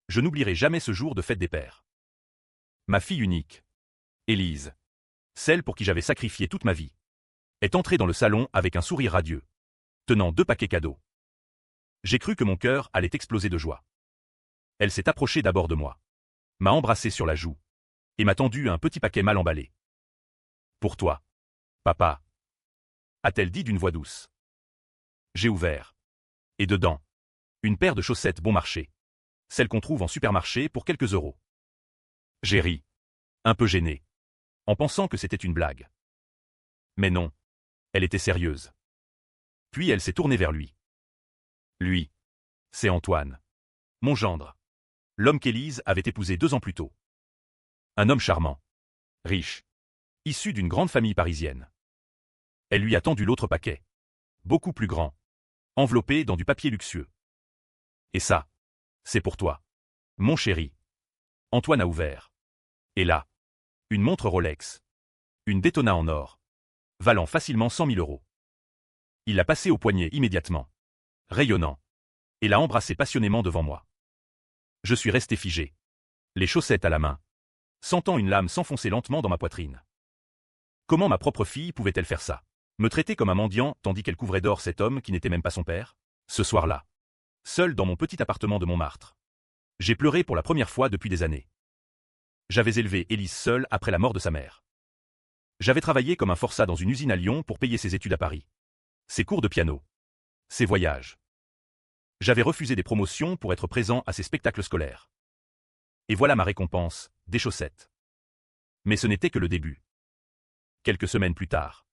Je n'oublierai jamais ce jour de fête des pères. Ma fille unique, Élise, celle pour qui j'avais sacrifié toute ma vie, est entrée dans le salon avec un sourire radieux, tenant 2 paquets cadeaux. J'ai cru que mon cœur allait exploser de joie. Elle s'est approchée d'abord de moi, m'a embrassé sur la joue, et m'a tendu un petit paquet mal emballé. Pour toi, papa, a-t-elle dit d'une voix douce. J'ai ouvert. Et dedans, une paire de chaussettes bon marché, celles qu'on trouve en supermarché pour quelques euros. J'ai ri, un peu gêné, en pensant que c'était une blague. Mais non, elle était sérieuse. Puis elle s'est tournée vers lui. Lui, c'est Antoine, mon gendre, l'homme qu'Élise avait épousé 2 ans plus tôt. Un homme charmant, riche, issu d'une grande famille parisienne. Elle lui a tendu l'autre paquet, beaucoup plus grand, enveloppé dans du papier luxueux. Et ça, c'est pour toi, mon chéri. Antoine a ouvert. Et là, une montre Rolex, une Daytona en or, valant facilement 100 000 euros. Il l'a passée au poignet immédiatement, rayonnant, et l'a embrassée passionnément devant moi. Je suis resté figé, les chaussettes à la main, sentant une lame s'enfoncer lentement dans ma poitrine. Comment ma propre fille pouvait-elle faire ça? Me traiter comme un mendiant tandis qu'elle couvrait d'or cet homme qui n'était même pas son père? Ce soir-là, seul dans mon petit appartement de Montmartre, j'ai pleuré pour la première fois depuis des années. J'avais élevé Élise seule après la mort de sa mère. J'avais travaillé comme un forçat dans une usine à Lyon pour payer ses études à Paris, ses cours de piano, ses voyages. J'avais refusé des promotions pour être présent à ses spectacles scolaires. Et voilà ma récompense, des chaussettes. Mais ce n'était que le début. Quelques semaines plus tard,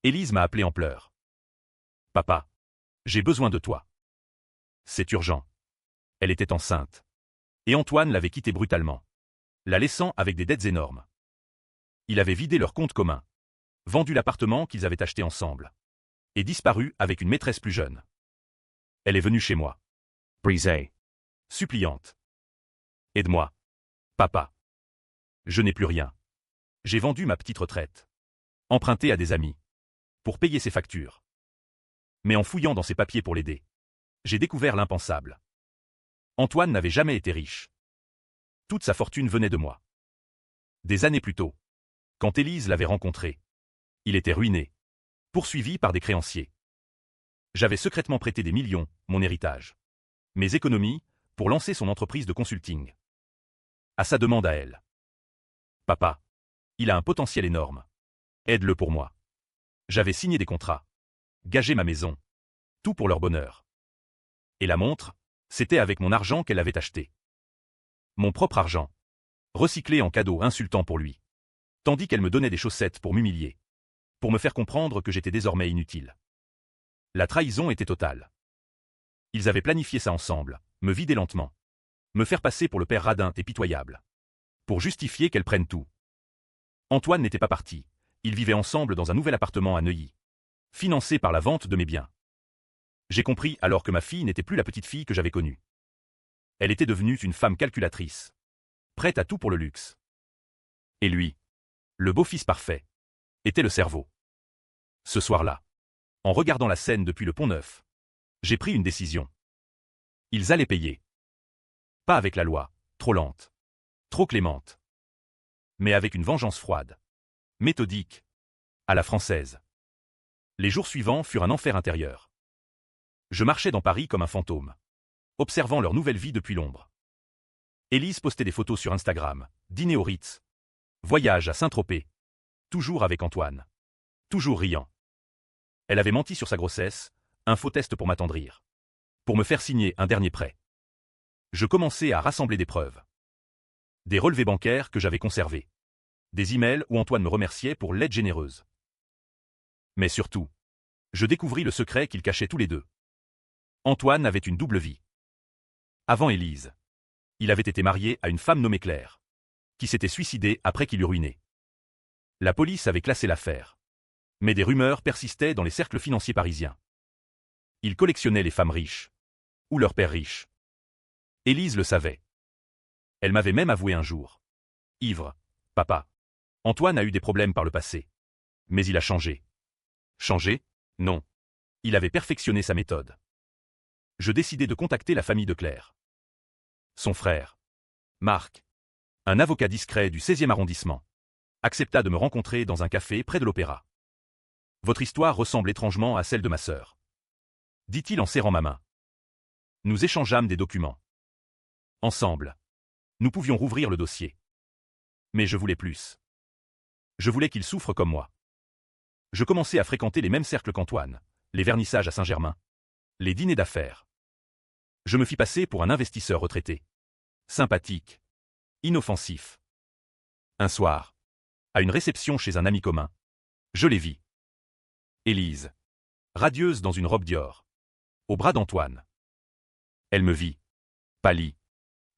Élise m'a appelé en pleurs. Papa, j'ai besoin de toi. C'est urgent. Elle était enceinte. Et Antoine l'avait quittée brutalement, la laissant avec des dettes énormes. Il avait vidé leur compte commun, vendu l'appartement qu'ils avaient acheté ensemble, et disparu avec une maîtresse plus jeune. Elle est venue chez moi, brisée, suppliante. Aide-moi, papa. Je n'ai plus rien. J'ai vendu ma petite retraite, emprunté à des amis, pour payer ses factures. Mais en fouillant dans ses papiers pour l'aider, j'ai découvert l'impensable. Antoine n'avait jamais été riche. Toute sa fortune venait de moi. Des années plus tôt, quand Élise l'avait rencontré, il était ruiné, poursuivi par des créanciers. J'avais secrètement prêté des millions, mon héritage, mes économies, pour lancer son entreprise de consulting. À sa demande à elle. Papa, il a un potentiel énorme. Aide-le pour moi. J'avais signé des contrats, gagé ma maison, tout pour leur bonheur. Et la montre, c'était avec mon argent qu'elle avait acheté. Mon propre argent, recyclé en cadeau insultant pour lui. Tandis qu'elle me donnait des chaussettes pour m'humilier, pour me faire comprendre que j'étais désormais inutile. La trahison était totale. Ils avaient planifié ça ensemble, me vider lentement, me faire passer pour le père radin et pitoyable, pour justifier qu'elle prenne tout. Antoine n'était pas parti, ils vivaient ensemble dans un nouvel appartement à Neuilly, financé par la vente de mes biens. J'ai compris alors que ma fille n'était plus la petite fille que j'avais connue. Elle était devenue une femme calculatrice, prête à tout pour le luxe. Et lui, le beau-fils parfait, était le cerveau. Ce soir-là, en regardant la scène depuis le Pont-Neuf, j'ai pris une décision. Ils allaient payer. Pas avec la loi, trop lente, trop clémente, mais avec une vengeance froide, méthodique, à la française. Les jours suivants furent un enfer intérieur. Je marchais dans Paris comme un fantôme, observant leur nouvelle vie depuis l'ombre. Élise postait des photos sur Instagram, dîner au Ritz, voyage à Saint-Tropez, toujours avec Antoine, toujours riant. Elle avait menti sur sa grossesse, un faux test pour m'attendrir, pour me faire signer un dernier prêt. Je commençais à rassembler des preuves. Des relevés bancaires que j'avais conservés. Des emails où Antoine me remerciait pour l'aide généreuse. Mais surtout, je découvris le secret qu'ils cachaient tous les deux. Antoine avait une double vie. Avant Élise, il avait été marié à une femme nommée Claire, qui s'était suicidée après qu'il eut ruiné. La police avait classé l'affaire, mais des rumeurs persistaient dans les cercles financiers parisiens. Il collectionnait les femmes riches, ou leurs pères riches. Élise le savait. Elle m'avait même avoué un jour. Ivre, papa, Antoine a eu des problèmes par le passé. Mais il a changé. Changé? Non. Il avait perfectionné sa méthode. Je décidai de contacter la famille de Claire. Son frère, Marc, un avocat discret du 16e arrondissement, accepta de me rencontrer dans un café près de l'Opéra. Votre histoire ressemble étrangement à celle de ma sœur, dit-il en serrant ma main. Nous échangeâmes des documents. Ensemble, nous pouvions rouvrir le dossier. Mais je voulais plus. Je voulais qu'il souffre comme moi. Je commençais à fréquenter les mêmes cercles qu'Antoine, les vernissages à Saint-Germain, les dîners d'affaires. Je me fis passer pour un investisseur retraité. Sympathique. Inoffensif. Un soir, à une réception chez un ami commun, je les vis. Élise, radieuse dans une robe Dior, au bras d'Antoine. Elle me vit, pâlit,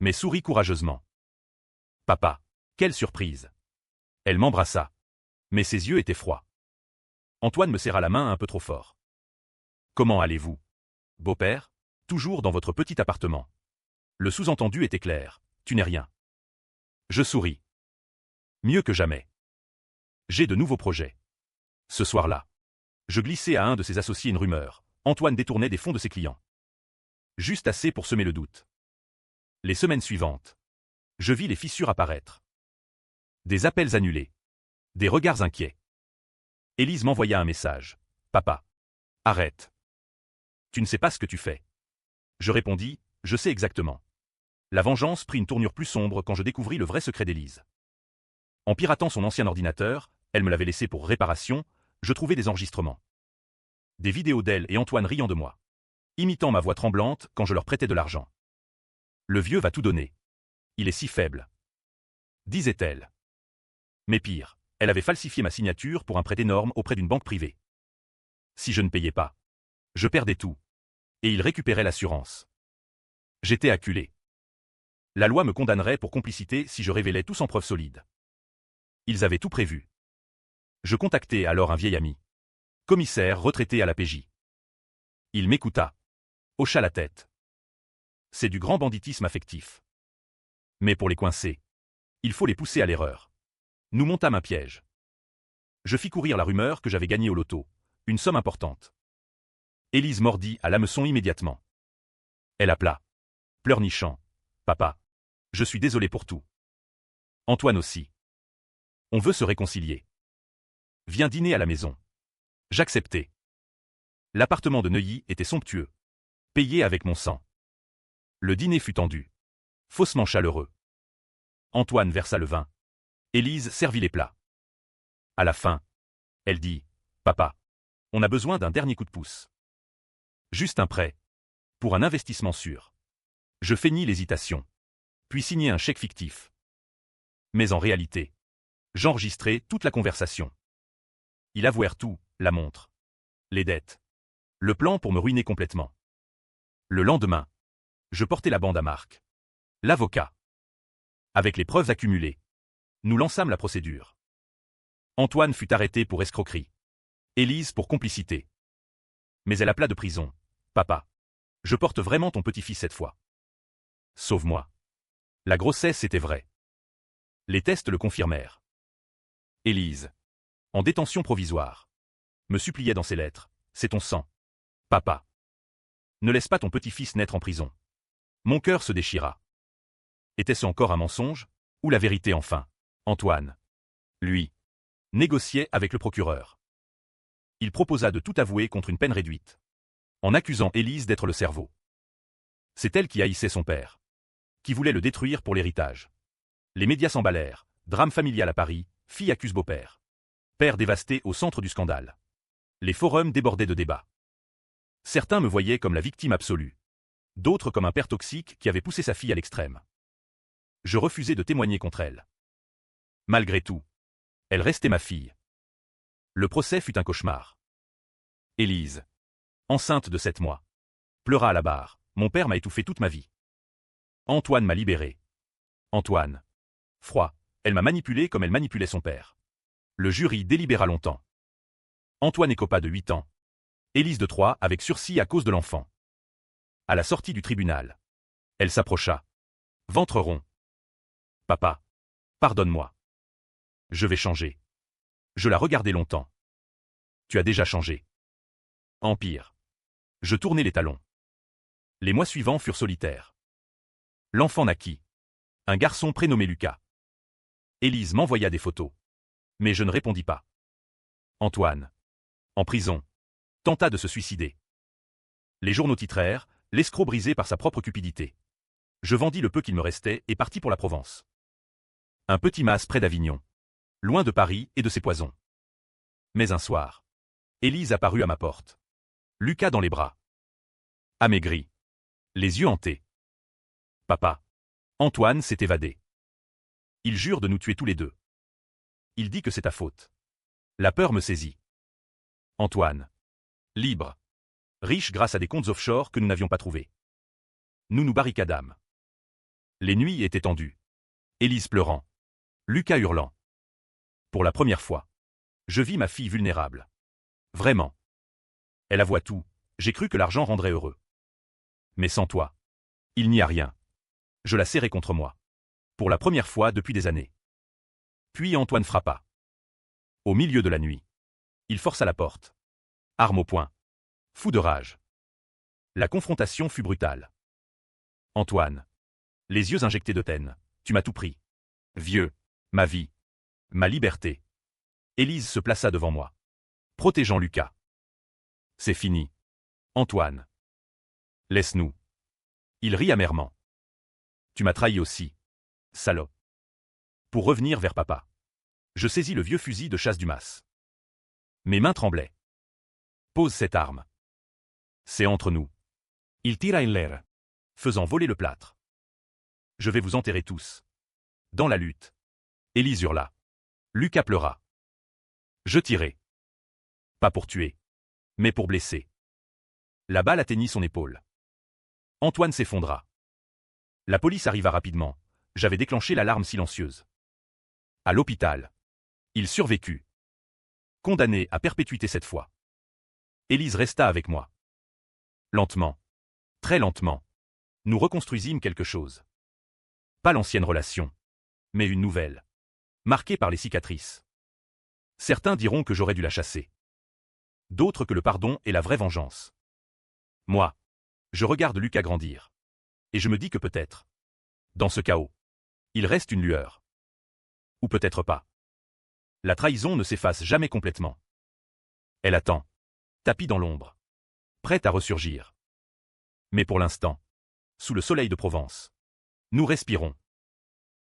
mais sourit courageusement. Papa, quelle surprise! Elle m'embrassa, mais ses yeux étaient froids. Antoine me serra la main un peu trop fort. Comment allez-vous, beau-père? Toujours dans votre petit appartement. Le sous-entendu était clair, tu n'es rien. Je souris. Mieux que jamais. J'ai de nouveaux projets. Ce soir-là, je glissai à un de ses associés une rumeur. Antoine détournait des fonds de ses clients. Juste assez pour semer le doute. Les semaines suivantes, je vis les fissures apparaître. Des appels annulés. Des regards inquiets. Élise m'envoya un message. Papa. Arrête. Tu ne sais pas ce que tu fais. Je répondis, je sais exactement. La vengeance prit une tournure plus sombre quand je découvris le vrai secret d'Élise. En piratant son ancien ordinateur, elle me l'avait laissé pour réparation, je trouvai des enregistrements. Des vidéos d'elle et Antoine riant de moi, imitant ma voix tremblante quand je leur prêtais de l'argent. Le vieux va tout donner. Il est si faible, disait-elle. Mais pire, elle avait falsifié ma signature pour un prêt énorme auprès d'une banque privée. Si je ne payais pas, je perdais tout, et il récupérait l'assurance. J'étais acculé. La loi me condamnerait pour complicité si je révélais tout sans preuve solide. Ils avaient tout prévu. Je contactai alors un vieil ami, commissaire retraité à la PJ. Il m'écouta, hocha la tête. C'est du grand banditisme affectif. Mais pour les coincer, il faut les pousser à l'erreur. Nous montâmes un piège. Je fis courir la rumeur que j'avais gagné au loto, une somme importante. Élise mordit à l'hameçon immédiatement. Elle appela, pleurnichant. Papa, je suis désolé pour tout. Antoine aussi. On veut se réconcilier. Viens dîner à la maison. J'acceptai. L'appartement de Neuilly était somptueux, payé avec mon sang. Le dîner fut tendu, faussement chaleureux. Antoine versa le vin. Élise servit les plats. À la fin, elle dit, Papa, on a besoin d'un dernier coup de pouce. Juste un prêt, pour un investissement sûr. Je feignis l'hésitation, puis signai un chèque fictif. Mais en réalité, j'enregistrai toute la conversation. Ils avouèrent tout, la montre, les dettes, le plan pour me ruiner complètement. Le lendemain, je portai la bande à Marc, l'avocat. Avec les preuves accumulées, nous lançâmes la procédure. Antoine fut arrêté pour escroquerie. Élise pour complicité. Mais elle appela de prison. Papa, je porte vraiment ton petit-fils cette fois. Sauve-moi. La grossesse était vraie. Les tests le confirmèrent. Élise, en détention provisoire, me suppliait dans ses lettres. C'est ton sang. Papa. Ne laisse pas ton petit-fils naître en prison. Mon cœur se déchira. Était-ce encore un mensonge, ou la vérité enfin? Antoine, lui, négociait avec le procureur. Il proposa de tout avouer contre une peine réduite, en accusant Élise d'être le cerveau. C'est elle qui haïssait son père, qui voulait le détruire pour l'héritage. Les médias s'emballèrent, drame familial à Paris, fille accuse beau-père. Père dévasté au centre du scandale. Les forums débordaient de débats. Certains me voyaient comme la victime absolue, d'autres comme un père toxique qui avait poussé sa fille à l'extrême. Je refusai de témoigner contre elle. Malgré tout, elle restait ma fille. Le procès fut un cauchemar. Élise, enceinte de 7 mois, pleura à la barre. Mon père m'a étouffé toute ma vie. Antoine m'a libéré. Antoine, froid, elle m'a manipulé comme elle manipulait son père. Le jury délibéra longtemps. Antoine écopa de 8 ans. Élise de 3 avec sursis à cause de l'enfant. À la sortie du tribunal, elle s'approcha. Ventre rond. Papa, pardonne-moi. Je vais changer. Je la regardai longtemps. Tu as déjà changé. Empire. Je tournai les talons. Les mois suivants furent solitaires. L'enfant naquit. Un garçon prénommé Lucas. Élise m'envoya des photos. Mais je ne répondis pas. Antoine. En prison. Tenta de se suicider. Les journaux titrèrent « L'escroc brisé par sa propre cupidité ». Je vendis le peu qu'il me restait et partis pour la Provence. Un petit mas près d'Avignon. Loin de Paris et de ses poisons. Mais un soir, Élise apparut à ma porte. Lucas dans les bras. Amaigri. Les yeux hantés. Papa. Antoine s'est évadé. Il jure de nous tuer tous les deux. Il dit que c'est ta faute. La peur me saisit. Antoine. Libre. Riche grâce à des comptes offshore que nous n'avions pas trouvés. Nous nous barricadâmes. Les nuits étaient tendues. Élise pleurant. Lucas hurlant. Pour la première fois, je vis ma fille vulnérable. Vraiment. Elle avoua tout, j'ai cru que l'argent rendrait heureux. Mais sans toi, il n'y a rien. Je la serrai contre moi. Pour la première fois depuis des années. Puis Antoine frappa. Au milieu de la nuit. Il força la porte. Arme au poing. Fou de rage. La confrontation fut brutale. Antoine. Les yeux injectés de haine. Tu m'as tout pris. Vieux. Ma vie. Ma liberté. Élise se plaça devant moi. Protégeant Lucas. C'est fini. Antoine. Laisse-nous. Il rit amèrement. Tu m'as trahi aussi. Salope. Pour revenir vers papa. Je saisis le vieux fusil de chasse du mas. Mes mains tremblaient. Pose cette arme. C'est entre nous. Il tira in l'air, faisant voler le plâtre. Je vais vous enterrer tous. Dans la lutte. Élise hurla. Lucas pleura. Je tirai. Pas pour tuer, mais pour blesser. La balle atteignit son épaule. Antoine s'effondra. La police arriva rapidement. J'avais déclenché l'alarme silencieuse. À l'hôpital. Il survécut. Condamné à perpétuité cette fois. Élise resta avec moi. Lentement. Très lentement. Nous reconstruisîmes quelque chose. Pas l'ancienne relation. Mais une nouvelle. Marquée par les cicatrices. Certains diront que j'aurais dû la chasser. D'autres que le pardon est la vraie vengeance. Moi. Je regarde Lucas grandir. Et je me dis que peut-être. Dans ce chaos. Il reste une lueur. Ou peut-être pas. La trahison ne s'efface jamais complètement. Elle attend. Tapie dans l'ombre. Prête à ressurgir. Mais pour l'instant. Sous le soleil de Provence. Nous respirons.